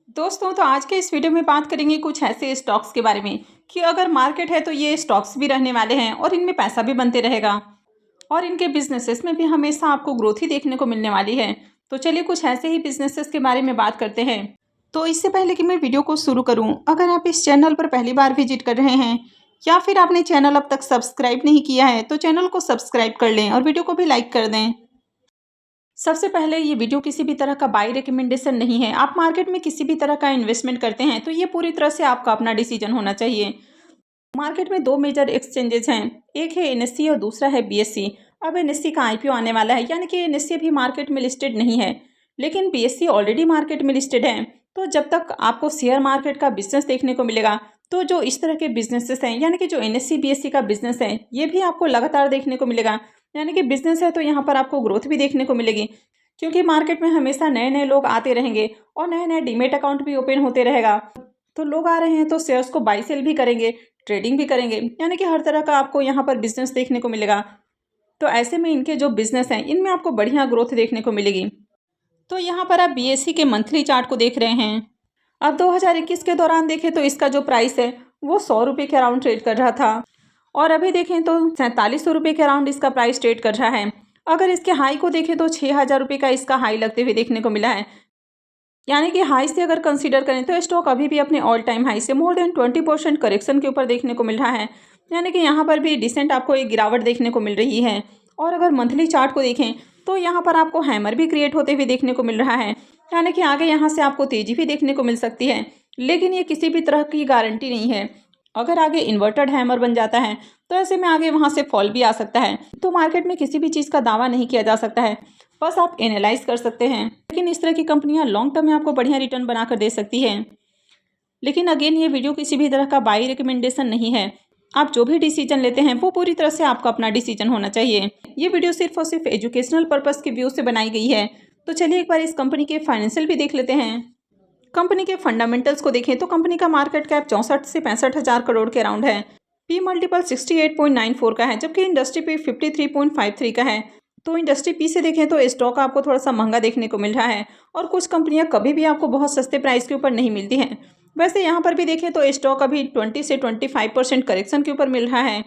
दोस्तों, तो आज के इस वीडियो में बात करेंगे कुछ ऐसे स्टॉक्स के बारे में कि अगर मार्केट है तो ये स्टॉक्स भी रहने वाले हैं और इनमें पैसा भी बनते रहेगा और इनके बिजनेसेस में भी हमेशा आपको ग्रोथ ही देखने को मिलने वाली है। तो चलिए कुछ ऐसे ही बिजनेसेस के बारे में बात करते हैं। तो इससे पहले कि मैं वीडियो को शुरू करूं, अगर आप इस चैनल पर पहली बार विजिट कर रहे हैं या फिर आपने चैनल अब तक सब्सक्राइब नहीं किया है तो चैनल को सब्सक्राइब कर लें और वीडियो को भी लाइक कर दें। सबसे पहले ये वीडियो किसी भी तरह का बाई रिकमेंडेशन नहीं है। आप मार्केट में किसी भी तरह का इन्वेस्टमेंट करते हैं तो ये पूरी तरह से आपका अपना डिसीजन होना चाहिए। मार्केट में दो मेजर एक्सचेंजेस हैं, एक है एनएससी और दूसरा है बीएससी। अब एनएससी का आईपीओ आने वाला है, यानी कि एनएससी अभी मार्केट में लिस्टेड नहीं है लेकिन बीएससी ऑलरेडी मार्केट में लिस्टेड है। तो जब तक आपको शेयर मार्केट का बिजनेस देखने को मिलेगा तो जो इस तरह के बिजनेसेस हैं, यानी कि जो एनएससी बीएससी का बिजनेस है, ये भी आपको लगातार देखने को मिलेगा। यानी कि बिजनेस है तो यहाँ पर आपको ग्रोथ भी देखने को मिलेगी, क्योंकि मार्केट में हमेशा नए नए लोग आते रहेंगे और नए नए डीमेट अकाउंट भी ओपन होते रहेगा। तो लोग आ रहे हैं तो शेयर्स को बाई सेल भी करेंगे, ट्रेडिंग भी करेंगे, यानी कि हर तरह का आपको यहाँ पर बिजनेस देखने को मिलेगा। तो ऐसे में इनके जो बिजनेस हैं इनमें आपको बढ़िया ग्रोथ देखने को मिलेगी। तो यहाँ पर आप बीएससी के मंथली चार्ट को देख रहे हैं। अब 2021 के दौरान देखें तो इसका जो प्राइस है वो 100 रुपये के अराउंड ट्रेड कर रहा था और अभी देखें तो 4700 रुपये के अराउंड इसका प्राइस ट्रेड कर रहा है। अगर इसके हाई को देखें तो 6000 रुपये का इसका हाई लगते हुए देखने को मिला है। यानी कि हाई से अगर कंसीडर करें तो स्टॉक अभी भी अपने ऑल टाइम हाई से मोर देन 20% करेक्शन के ऊपर देखने को मिल रहा है। यानी कि यहाँ पर भी डिसेंट आपको एक गिरावट देखने को मिल रही है। और अगर मंथली चार्ट को देखें तो यहाँ पर आपको हैमर भी क्रिएट होते हुए देखने को मिल रहा है, यानी कि आगे यहाँ से आपको तेजी भी देखने को मिल सकती है, लेकिन ये किसी भी तरह की गारंटी नहीं है। अगर आगे इन्वर्टेड हैमर बन जाता है तो ऐसे में आगे वहाँ से फॉल भी आ सकता है। तो मार्केट में किसी भी चीज़ का दावा नहीं किया जा सकता है, बस आप एनालाइज कर सकते हैं। लेकिन इस तरह की कंपनियां लॉन्ग टर्म में आपको बढ़िया रिटर्न बनाकर दे सकती हैं। लेकिन अगेन ये वीडियो किसी भी तरह का बाई रिकमेंडेशन नहीं है। आप जो भी डिसीजन लेते हैं वो पूरी तरह से आपका अपना डिसीजन होना चाहिए। ये वीडियो सिर्फ और सिर्फ एजुकेशनल पर्पस के व्यू से बनाई गई है। तो चलिए एक बार इस कंपनी के फाइनेंशियल भी देख लेते हैं। कंपनी के फंडामेंटल्स को देखें तो कंपनी का मार्केट कैप 64 से 65 हज़ार करोड़ के अराउंड है। पी मल्टीपल 68.94 का है, जबकि इंडस्ट्री पी 53.53 का है। तो इंडस्ट्री पी से देखें तो स्टॉक आपको थोड़ा सा महंगा देखने को मिल रहा है और कुछ कंपनियां कभी भी आपको बहुत सस्ते प्राइस के ऊपर नहीं मिलती हैं। वैसे यहाँ पर भी देखें तो स्टॉक अभी 20 से 25% करेक्शन के ऊपर मिल रहा है।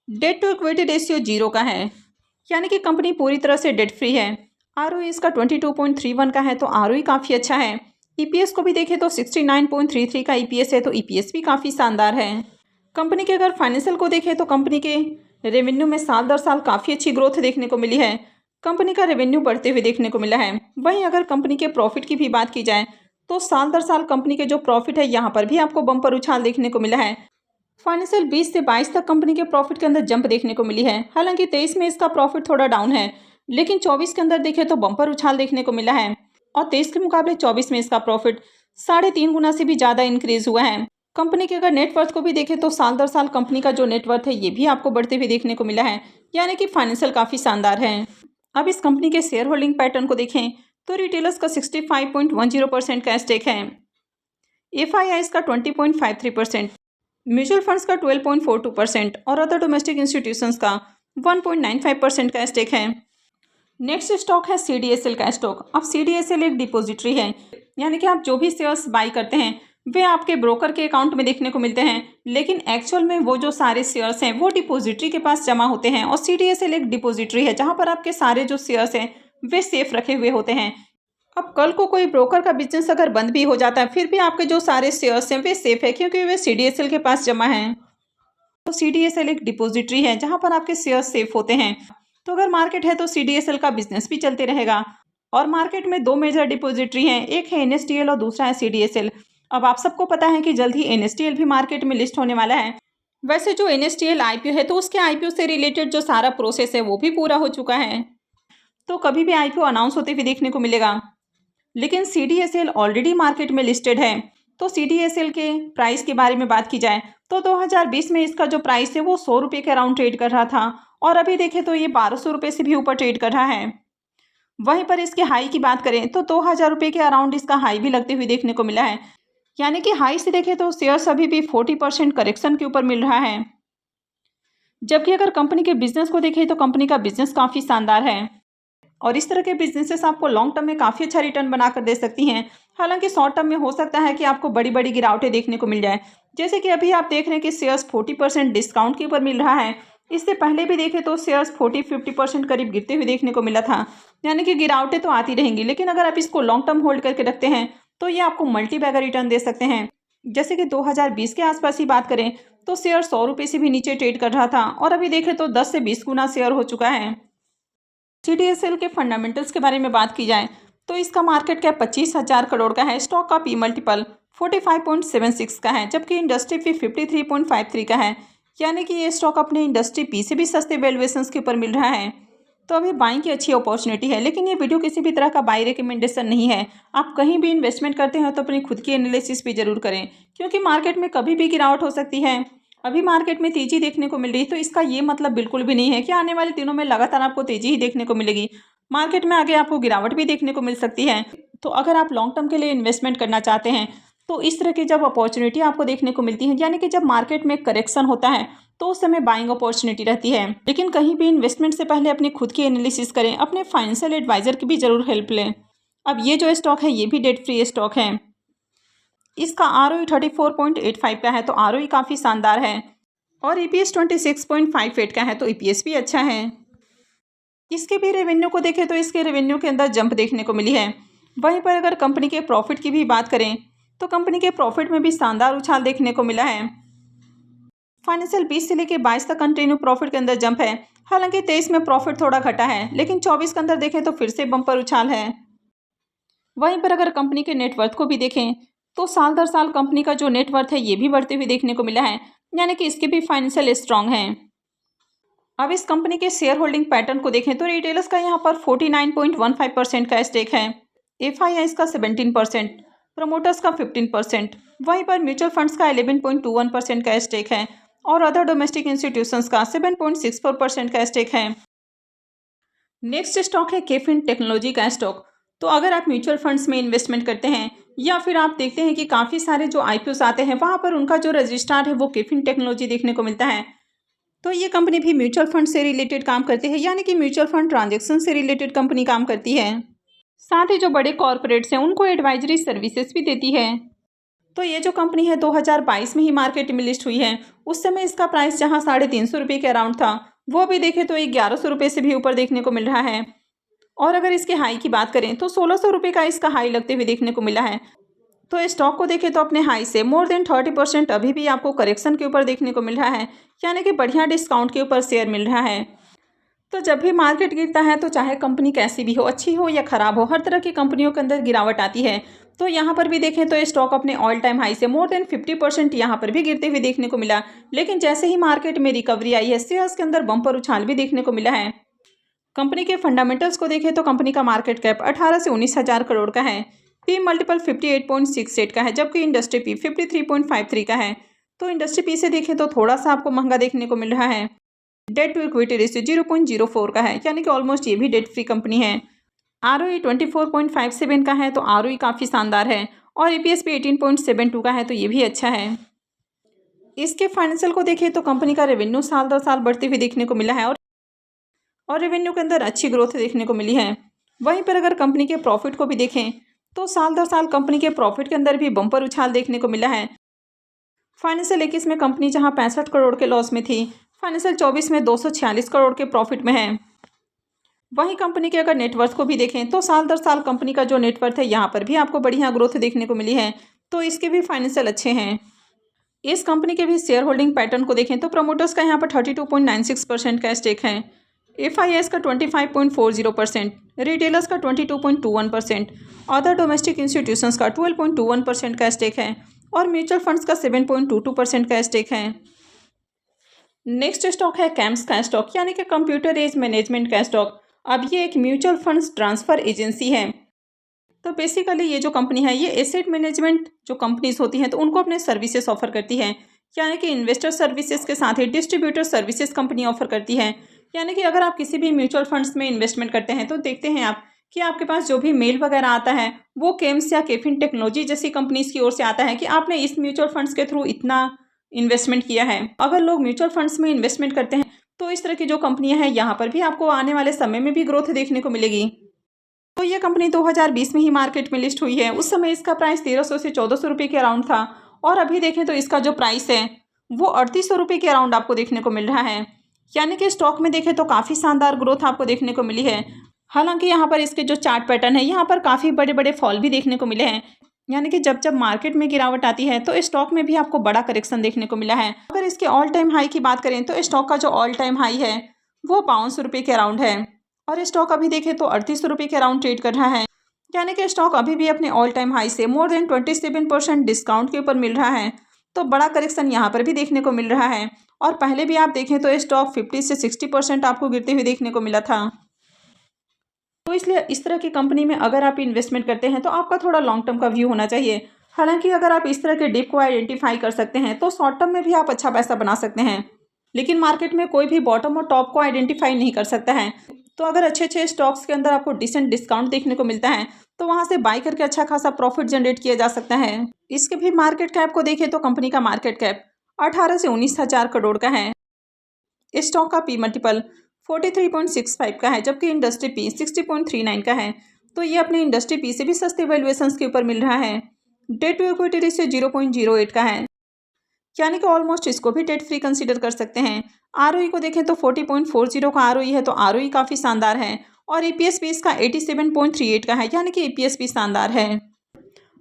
डेट टू इक्विटी रेशियो 0 का है, यानी कि कंपनी पूरी तरह से डेट फ्री है। आरओई इसका 22.31 का है, तो आरओई काफ़ी अच्छा है। ईपीएस को भी देखें तो 69.33 का ईपीएस है, तो ईपीएस भी काफ़ी शानदार है। कंपनी के अगर फाइनेंशियल को देखें तो कंपनी के रेवेन्यू में साल दर साल काफ़ी अच्छी ग्रोथ देखने को मिली है। कंपनी का रेवेन्यू बढ़ते हुए देखने को मिला है। वहीं अगर कंपनी के प्रॉफिट की भी बात की जाए तो साल दर साल कंपनी के जो प्रॉफिट है यहाँ पर भी आपको बम्पर उछाल देखने को मिला है। फाइनेंशियल 20 से 22 तक कंपनी के प्रॉफिट के अंदर जंप देखने को मिली है। हालांकि 23 में इसका प्रॉफिट थोड़ा डाउन है, लेकिन 24 के अंदर देखें तो बम्पर उछाल देखने को मिला है और 23 के मुकाबले 24 में इसका प्रॉफिट 3.5 गुना से भी ज़्यादा इंक्रीज हुआ है। कंपनी के अगर नेटवर्थ को भी देखें तो साल दर साल कंपनी का जो नेटवर्थ है ये भी आपको बढ़ते हुए देखने को मिला है, यानी कि फाइनेंशियल काफ़ी शानदार है। अब इस कंपनी के शेयर होल्डिंग पैटर्न को देखें तो रिटेलर्स का 65.10% का स्टेक है, एफआईआईज का 20.53%, म्यूचुअल फंड्स का 12.42% और अदर डोमेस्टिक इंस्टीट्यूशंस का 1.95% का स्टेक है। नेक्स्ट स्टॉक है सीडीएसएल का स्टॉक। अब सीडीएसएल एक डिपॉजिटरी है, यानी कि आप जो भी शेयर्स बाई करते हैं वे आपके ब्रोकर के अकाउंट में देखने को मिलते हैं, लेकिन एक्चुअल में वो जो सारे शेयर्स हैं वो डिपॉजिटरी के पास जमा होते हैं। और सीडीएसएल एक डिपॉजिटरी है जहां पर आपके सारे जो शेयर्स हैं वे सेफ रखे हुए होते हैं। अब कल को कोई ब्रोकर का बिजनेस अगर बंद भी हो जाता है फिर भी आपके जो सारे शेयर्स हैं वे सेफ है, क्योंकि वे सीडीएसएल के पास जमा हैं। तो सीडीएसएल एक डिपॉजिटरी है जहां पर आपके शेयर्स सेफ होते हैं। तो अगर मार्केट है तो सीडीएसएल का बिजनेस भी चलते रहेगा। और मार्केट में दो मेजर डिपॉजिटरी हैं, एक है एनएसडीएल और दूसरा है सीडीएसएल। अब आप सबको पता है कि जल्द ही एनएसडीएल भी मार्केट में लिस्ट होने वाला है। वैसे जो एनएसडीएल आईपीओ है तो उसके आईपीओ से रिलेटेड जो सारा प्रोसेस है वो भी पूरा हो चुका है, तो कभी भी आईपीओ अनाउंस होते हुए देखने को मिलेगा। लेकिन सीडीएसएल ऑलरेडी मार्केट में लिस्टेड है। तो सीडीएसएल के प्राइस के बारे में बात की जाए तो 2020 में इसका जो प्राइस है वो 100 रुपये के अराउंड ट्रेड कर रहा था और अभी देखें तो ये 1200 रुपये से भी ऊपर ट्रेड कर रहा है। वहीं पर इसके हाई की बात करें तो 2000 रुपये के अराउंड इसका हाई भी लगते हुए देखने को मिला है, यानी कि हाई से देखें तो शेयर्स अभी भी 40% करेक्शन के ऊपर मिल रहा है। जबकि अगर कंपनी के बिजनेस को देखें तो कंपनी का बिजनेस काफ़ी शानदार है और इस तरह के बिजनेसेस आपको लॉन्ग टर्म में काफ़ी अच्छा रिटर्न बनाकर दे सकती हैं। हालांकि शॉर्ट टर्म में हो सकता है कि आपको बड़ी बड़ी गिरावटें देखने को मिल जाए। जैसे कि अभी आप देख रहे हैं कि शेयर्स 40% डिस्काउंट के ऊपर मिल रहा है। इससे पहले भी देखें तो शेयर्स 40-50% करीब गिरते हुए देखने को मिला था। यानी कि गिरावटें तो आती रहेंगी, लेकिन अगर आप इसको लॉन्ग टर्म होल्ड करके रखते हैं तो ये आपको मल्टी बैगर रिटर्न दे सकते हैं। जैसे कि 2020 के आसपास ही बात करें तो शेयर 100 रुपये से भी नीचे ट्रेड कर रहा था और अभी देखें तो 10 से 20 गुना शेयर हो चुका है। CDSL के फंडामेंटल्स के बारे में बात की जाए तो इसका मार्केट कैप 25,000 करोड़ का है। स्टॉक का पी मल्टीपल 45.76 का है, जबकि इंडस्ट्री पी 53.53 का है। यानी कि ये स्टॉक अपने इंडस्ट्री पी से भी सस्ते वैल्यूएशंस के ऊपर मिल रहा है। तो अभी बाइंग की अच्छी अपॉर्चुनिटी है, लेकिन ये वीडियो किसी भी तरह का बाई रिकमेंडेशन नहीं है। आप कहीं भी इन्वेस्टमेंट करते हैं तो अपनी खुद की एनालिसिस भी जरूर करें, क्योंकि मार्केट में कभी भी गिरावट हो सकती है। अभी मार्केट में तेजी देखने को मिल रही है, तो इसका ये मतलब बिल्कुल भी नहीं है कि आने वाले दिनों में लगातार आपको तेजी ही देखने को मिलेगी। मार्केट में आगे आपको गिरावट भी देखने को मिल सकती है। तो अगर आप लॉन्ग टर्म के लिए इन्वेस्टमेंट करना चाहते हैं तो इस तरह की जब अपॉर्चुनिटी आपको देखने को मिलती है, यानी कि जब मार्केट में करेक्शन होता है तो उस समय बाइंग अपॉर्चुनिटी रहती है। लेकिन कहीं भी इन्वेस्टमेंट से पहले अपनी खुद की एनालिसिस करें, अपने फाइनेंशियल एडवाइजर की भी जरूर हेल्प लें। अब ये जो स्टॉक है ये भी डेट फ्री स्टॉक है। इसका ROE 34.85 का है, तो ROE काफ़ी शानदार है। और EPS 26.58 का है, तो EPS भी अच्छा है। इसके भी रेवेन्यू को देखें तो इसके रेवेन्यू के अंदर जंप देखने को मिली है। वहीं पर अगर कंपनी के प्रॉफिट की भी बात करें तो कंपनी के प्रॉफिट में भी शानदार उछाल देखने को मिला है। फाइनेंशियल 20 से लेकर 22 तक कंटिन्यू प्रॉफिट के अंदर जंप है। हालांकि 23 में प्रॉफिट थोड़ा घटा है, लेकिन 24 के अंदर देखें तो फिर से बम्पर उछाल है। वहीं पर अगर कंपनी के नेटवर्थ को भी देखें तो साल दर साल कंपनी का जो नेटवर्थ है ये भी बढ़ते हुए देखने को मिला है, यानी कि इसके भी फाइनेंशियल स्ट्रांग हैं। अब इस कंपनी के शेयर होल्डिंग पैटर्न को देखें तो रिटेलर्स का यहाँ पर 49.15% का स्टेक है, FIIs का 17%, प्रमोटर्स का 15%, वहीं पर म्यूचुअल फंड्स का 11.21% का स्टेक है और अदर डोमेस्टिक इंस्टीट्यूशंस का 7.64% का स्टेक है। नेक्स्ट स्टॉक है केफिन टेक्नोलॉजी का स्टॉक। तो अगर आप म्यूचुअल फंड्स में इन्वेस्टमेंट करते हैं या फिर आप देखते हैं कि काफ़ी सारे जो IPOs आते हैं वहाँ पर उनका जो रजिस्ट्रार है वो केफिन टेक्नोलॉजी देखने को मिलता है, तो ये कंपनी भी म्यूचुअल फंड से रिलेटेड काम करती है, यानी कि म्यूचुअल फंड ट्रांजैक्शन से रिलेटेड कंपनी काम करती है। साथ ही जो बड़े कॉर्पोरेट्स हैं उनको एडवाइजरी सर्विसेज भी देती है। तो ये जो कंपनी है 2022 में ही मार्केट में लिस्ट हुई है। उस समय इसका प्राइस जहां 350 रुपये के अराउंड था, वो भी देखें तो 1100 रुपये से भी ऊपर देखने को मिल रहा है। और अगर इसके हाई की बात करें तो 1600 रुपये का इसका हाई लगते हुए देखने को मिला है। तो स्टॉक को देखें तो अपने हाई से मोर देन 30% अभी भी आपको करेक्शन के ऊपर देखने को मिल रहा है, यानी कि बढ़िया डिस्काउंट के ऊपर शेयर मिल रहा है। तो जब भी मार्केट गिरता है तो चाहे कंपनी कैसी भी हो, अच्छी हो या खराब हो, हर तरह की कंपनियों के अंदर गिरावट आती है। तो यहाँ पर भी देखें तो स्टॉक अपने ऑल टाइम हाई से मोर देन 50% यहाँ पर भी गिरते हुए देखने को मिला, लेकिन जैसे ही मार्केट में रिकवरी आई है शेयर्स के अंदर बम्पर उछाल भी देखने को मिला है। कंपनी के फंडामेंटल्स को देखें तो कंपनी का मार्केट कैप 18 से 19,000 करोड़ का है, पी मल्टीपल 58.68 का है, जबकि इंडस्ट्री पी 53.53 का है। तो इंडस्ट्री पी से देखें तो थोड़ा सा आपको महंगा देखने को मिल रहा है। डेट टू इक्विटी रेशियो 0.04 का है, यानी कि ऑलमोस्ट ये भी डेट फ्री कंपनी है। ROE 24.57 का है, तो ROE काफ़ी शानदार है और EPS भी 18.72 का है, तो ये भी अच्छा है। इसके फाइनेंशियल को देखें तो कंपनी का रेवेन्यू साल दर साल बढ़ते हुए देखने को मिला है और रेवेन्यू के अंदर अच्छी ग्रोथ देखने को मिली है। वहीं पर अगर कंपनी के प्रॉफिट को भी देखें तो साल दर साल कंपनी के प्रॉफिट के अंदर भी बम्पर उछाल देखने को मिला है। फाइनेंशियल 21 में कंपनी जहां 65 करोड़ के लॉस में थी, फाइनेंशियल 24 में 246 करोड़ के प्रॉफिट में है। वहीं कंपनी के अगर नेटवर्थ को भी देखें तो साल दर साल कंपनी का जो नेटवर्थ है यहाँ पर भी आपको बढ़िया ग्रोथ देखने को मिली है, तो इसके भी फाइनेंशियल अच्छे हैं। इस कंपनी के भी शेयर होल्डिंग पैटर्न को देखें तो प्रमोटर्स का यहाँ पर 32.96% का स्टेक है, FIIs का 25.40%, रिटेलर्स का 22.21%, अदर डोमेस्टिक इंस्टीट्यूशंस का 12.21% का स्टेक है और म्यूचुअल फंड्स का 7.22% का स्टेक है। नेक्स्ट स्टॉक है कैम्स का स्टॉक, यानी कि कंप्यूटर एज मैनेजमेंट का स्टॉक। अब ये एक म्यूचुअल फंड्स ट्रांसफ़र एजेंसी है। तो बेसिकली ये जो कंपनी है ये एसेट मैनेजमेंट जो कंपनीज होती हैं तो उनको अपने सर्विसेज ऑफर करती है, यानी कि इन्वेस्टर सर्विसेज के साथ ही डिस्ट्रीब्यूटर सर्विसेज कंपनी ऑफर करती है। यानी कि अगर आप किसी भी म्यूचुअल फंड्स में इन्वेस्टमेंट करते हैं तो देखते हैं आप कि आपके पास जो भी मेल वगैरह आता है वो केम्स या केफिन टेक्नोलॉजी जैसी कंपनीज की ओर से आता है कि आपने इस म्यूचुअल फंड्स के थ्रू इतना इन्वेस्टमेंट किया है। अगर लोग म्यूचुअल फंड्स में इन्वेस्टमेंट करते हैं तो इस तरह की जो कंपनियां हैं यहाँ पर भी आपको आने वाले समय में भी ग्रोथ देखने को मिलेगी। तो ये कंपनी 2020 में ही मार्केट में लिस्ट हुई है। उस समय इसका प्राइस 1300 से 1400 रुपये के अराउंड था और अभी देखें तो इसका जो प्राइस है वो 3800 रुपये के अराउंड आपको देखने को मिल रहा है। यानी कि स्टॉक में देखें तो काफ़ी शानदार ग्रोथ आपको देखने को मिली है। हालांकि यहाँ पर इसके जो चार्ट पैटर्न है यहाँ पर काफ़ी बड़े बड़े फॉल भी देखने को मिले हैं। यानी कि जब जब मार्केट में गिरावट आती है तो स्टॉक में भी आपको बड़ा करेक्शन देखने को मिला है। अगर इसके ऑल टाइम हाई की बात करें तो स्टॉक का जो ऑल टाइम हाई है वो 500 रुपये के अराउंड है और स्टॉक अभी देखें तो 3800 रुपये के अराउंड ट्रेड कर रहा है। यानी कि स्टॉक अभी भी अपने ऑल टाइम हाई से मोर देन 27% डिस्काउंट के ऊपर मिल रहा है। तो बड़ा करेक्शन यहाँ पर भी देखने को मिल रहा है और पहले भी आप देखें तो स्टॉक 50 से 60% आपको गिरते हुए देखने को मिला था। तो इसलिए इस तरह की कंपनी में अगर आप इन्वेस्टमेंट करते हैं तो आपका थोड़ा लॉन्ग टर्म का व्यू होना चाहिए। हालांकि अगर आप इस तरह के डिप को आइडेंटिफाई कर सकते हैं तो शॉर्ट टर्म में भी आप अच्छा पैसा बना सकते हैं। लेकिन मार्केट में कोई भी बॉटम और टॉप को आइडेंटिफाई नहीं कर सकता है। तो अगर अच्छे अच्छे स्टॉक्स के अंदर आपको डिसेंट डिस्काउंट देखने को मिलता है तो वहाँ से बाई करके अच्छा खासा प्रॉफिट जनरेट किया जा सकता है। इसके भी मार्केट कैप को देखें तो कंपनी का मार्केट कैप 18 से 19,000 करोड़ का है। स्टॉक का पी मल्टीपल 43.65 का है जबकि इंडस्ट्री पी 60.39 का है। तो ये अपने इंडस्ट्री पी से भी सस्ते वैल्यूएशंस के ऊपर मिल रहा है। डेट टू इक्विटी रेशियो 0.08 का है यानी कि ऑलमोस्ट इसको भी डेट फ्री कंसीडर कर सकते हैं। आरओई को देखें तो 40.40 का आरओई है तो आरओई काफ़ी शानदार है और ईपीएस भी इसका 87.38 का है यानी कि ईपीएस भी शानदार है।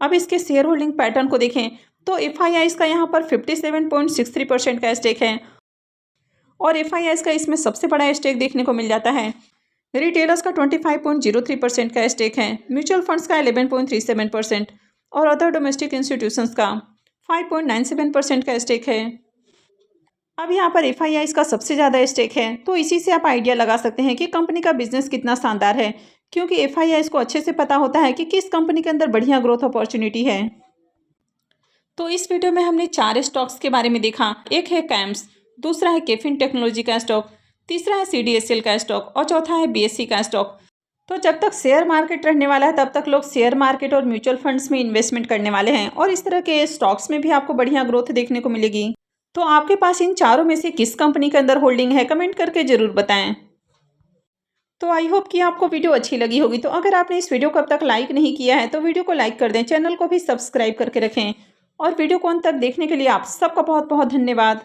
अब इसके शेयर होल्डिंग पैटर्न को देखें तो एफआईआई का यहाँ पर 57.63% का स्टेक है और एफआईआई का इसमें सबसे बड़ा स्टेक देखने को मिल जाता है। रिटेलर्स का 25.03% का स्टेक है, म्यूचुअल फंड्स का 11.37% और अदर डोमेस्टिक इंस्टीट्यूशंस का 5.97% का स्टेक है। अब यहाँ पर एफआईआई का सबसे ज़्यादा स्टेक है तो इसी से आप आइडिया लगा सकते हैं कि कंपनी का बिजनेस कितना शानदार है, क्योंकि एफआईआई को अच्छे से पता होता है कि किस कंपनी के अंदर बढ़िया ग्रोथ अपॉर्चुनिटी है। तो इस वीडियो में हमने 4 स्टॉक्स के बारे में देखा। एक है कैम्स, दूसरा है केफिन टेक्नोलॉजी का स्टॉक, तीसरा है सीडीएसएल का स्टॉक और चौथा है बीएससी का स्टॉक। तो जब तक शेयर मार्केट रहने वाला है तब तक लोग शेयर मार्केट और म्यूचुअल फंड्स में इन्वेस्टमेंट करने वाले हैं और इस तरह के स्टॉक्स में भी आपको बढ़िया ग्रोथ देखने को मिलेगी। तो आपके पास इन चारों में से किस कंपनी के अंदर होल्डिंग है कमेंट करके ज़रूर बताएं। तो आई होप कि आपको वीडियो अच्छी लगी होगी। तो अगर आपने इस वीडियो को अब तक लाइक नहीं किया है तो वीडियो को लाइक कर दें, चैनल को भी सब्सक्राइब करके रखें और वीडियो को अंत तक देखने के लिए आप सबका बहुत बहुत धन्यवाद।